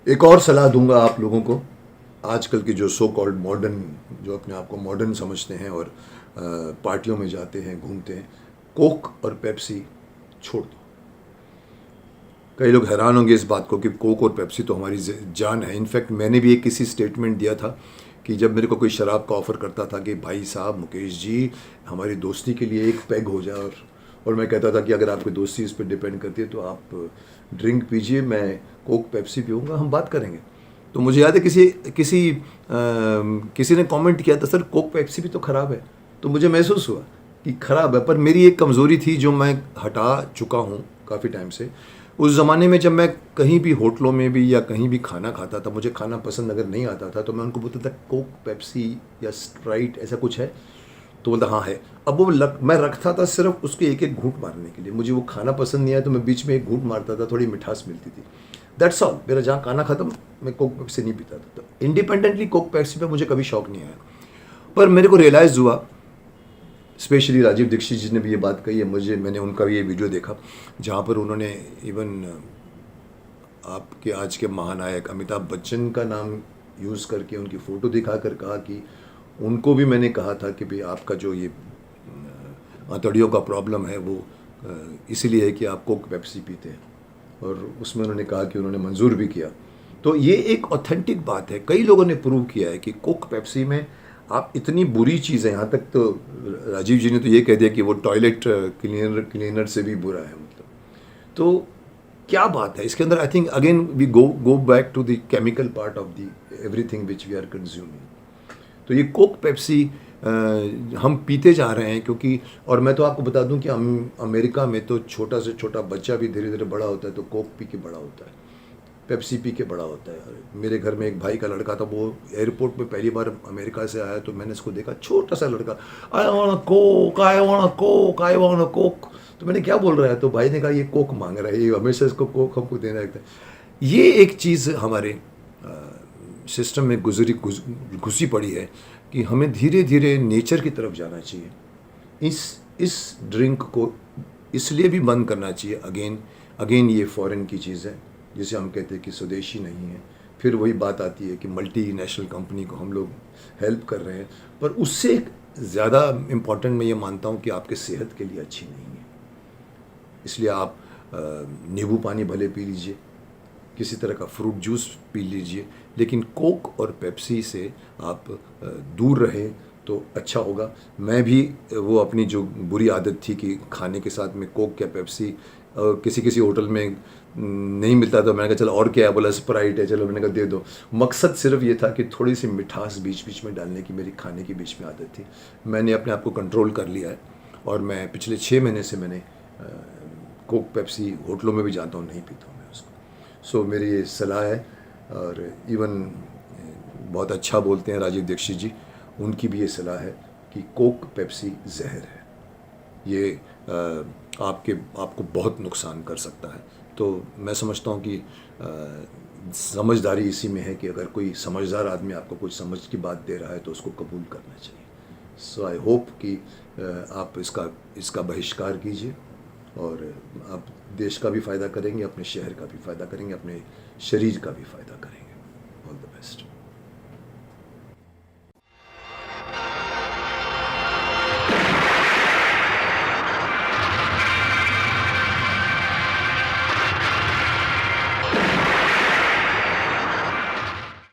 एक और सलाह दूंगा आप लोगों को। आजकल के जो सो कॉल्ड मॉडर्न, जो अपने आप को मॉडर्न समझते हैं और पार्टियों में जाते हैं, घूमते हैं, कोक और पेप्सी छोड़ दो। कई लोग हैरान होंगे इस बात को कि कोक और पेप्सी तो हमारी जान है। इनफैक्ट मैंने भी एक किसी स्टेटमेंट दिया था कि जब मेरे को कोई शराब का ऑफ़र करता था कि भाई साहब मुकेश जी, हमारी दोस्ती के लिए एक पैग हो जाए, और मैं कहता था कि अगर आपकी दोस्ती इस पर डिपेंड करती है तो आप ड्रिंक पीजिए, मैं कोक पेप्सी पीऊँगा, हम बात करेंगे। तो मुझे याद है किसी ने कमेंट किया था, सर कोक पेप्सी भी तो ख़राब है। तो मुझे महसूस हुआ कि ख़राब है, पर मेरी एक कमज़ोरी थी जो मैं हटा चुका हूँ काफ़ी टाइम से। उस ज़माने में जब मैं कहीं भी होटलों में भी या कहीं भी खाना खाता था, मुझे खाना पसंद अगर नहीं आता था तो मैं उनको बोलता था कोक पेप्सी या स्प्राइट ऐसा कुछ है, तो बोलता हाँ है। अब वो मैं रखता था सिर्फ उसके एक एक घूंट मारने के लिए। मुझे वो खाना पसंद नहीं आया तो मैं बीच में एक घूंट मारता था, थोड़ी मिठास मिलती थी। That's all. मेरा जहाँ खाना ख़त्म, मैं कोक पेप्सी नहीं पीता था। तो इंडिपेंडेंटली कोक पेप्सी पे मुझे कभी शौक नहीं आया। पर मेरे को रियलाइज़ हुआ, स्पेशली राजीव दीक्षित जी ने भी ये बात कही है मुझे, मैंने उनका भी ये वीडियो देखा जहाँ पर उन्होंने इवन आपके आज के महानायक अमिताभ बच्चन का नाम यूज़ करके उनकी फ़ोटो दिखाकर कहा कि उनको भी मैंने कहा था कि भाई आपका जो ये आंतड़ियों का प्रॉब्लम है वो इसीलिए है कि आप कोक पेप्सी पीते हैं, और उसमें उन्होंने कहा कि उन्होंने मंजूर भी किया। तो ये एक ऑथेंटिक बात है। कई लोगों ने प्रूव किया है कि कोक पेप्सी में आप इतनी बुरी चीज़ है, यहाँ तक तो राजीव जी ने तो ये कह दिया कि वो टॉयलेट क्लीनर से भी बुरा है, मतलब। तो क्या बात है इसके अंदर। I think again we go back to the chemical part of the everything which we are consuming. तो ये कोक पेप्सी हम पीते जा रहे हैं क्योंकि, और मैं तो आपको बता दूं कि अमेरिका में तो छोटा से छोटा बच्चा भी धीरे धीरे बड़ा होता है तो कोक पी के बड़ा होता है, पेप्सी पी के बड़ा होता है। मेरे घर में एक भाई का लड़का था, वो एयरपोर्ट में पहली बार अमेरिका से आया तो मैंने इसको देखा, छोटा सा लड़का, I want Coke, I want Coke, I want Coke. तो मैंने क्या बोल रहा है, तो भाई ने कहा ये कोक मांग रहा है, ये हमेशा इसको कोक हमको देना रहता है। ये एक चीज़ हमारे सिस्टम में घुसी पड़ी है कि हमें धीरे धीरे नेचर की तरफ जाना चाहिए। इस ड्रिंक को इसलिए भी बंद करना चाहिए। अगेन ये फॉरेन की चीज़ है, जिसे हम कहते हैं कि स्वदेशी नहीं है। फिर वही बात आती है कि मल्टीनेशनल कंपनी को हम लोग हेल्प कर रहे हैं, पर उससे ज़्यादा इम्पॉर्टेंट मैं ये मानता हूँ कि आपके सेहत के लिए अच्छी नहीं है। इसलिए आप नींबू पानी भले पी लीजिए, किसी तरह का फ्रूट जूस पी लीजिए, लेकिन कोक और पेप्सी से आप दूर रहें तो अच्छा होगा। मैं भी वो अपनी जो बुरी आदत थी कि खाने के साथ में कोक या पेप्सी, किसी होटल में नहीं मिलता तो मैंने कहा चलो और क्या है, बोला स्प्राइट है, चलो मैंने कहा दे दो। मकसद सिर्फ ये था कि थोड़ी सी मिठास बीच बीच में डालने की मेरी खाने की बीच में आदत थी। मैंने अपने आप को कंट्रोल कर लिया है और मैं पिछले 6 महीने से मैंने कोक पेप्सी होटलों में भी जाता हूँ, नहीं पीता हूँ मैं उसको। सो मेरी ये सलाह है। और इवन बहुत अच्छा बोलते हैं राजीव दीक्षित जी, उनकी भी ये सलाह है कि कोक पेप्सी जहर है, ये आपको बहुत नुकसान कर सकता है। तो मैं समझता हूँ कि समझदारी इसी में है कि अगर कोई समझदार आदमी आपको कुछ समझ की बात दे रहा है तो उसको कबूल करना चाहिए। सो आई होप कि आप इसका बहिष्कार कीजिए और आप देश का भी फ़ायदा करेंगे, अपने शहर का भी फ़ायदा करेंगे, अपने शरीर का भी फ़ायदा करेंगे। All the best.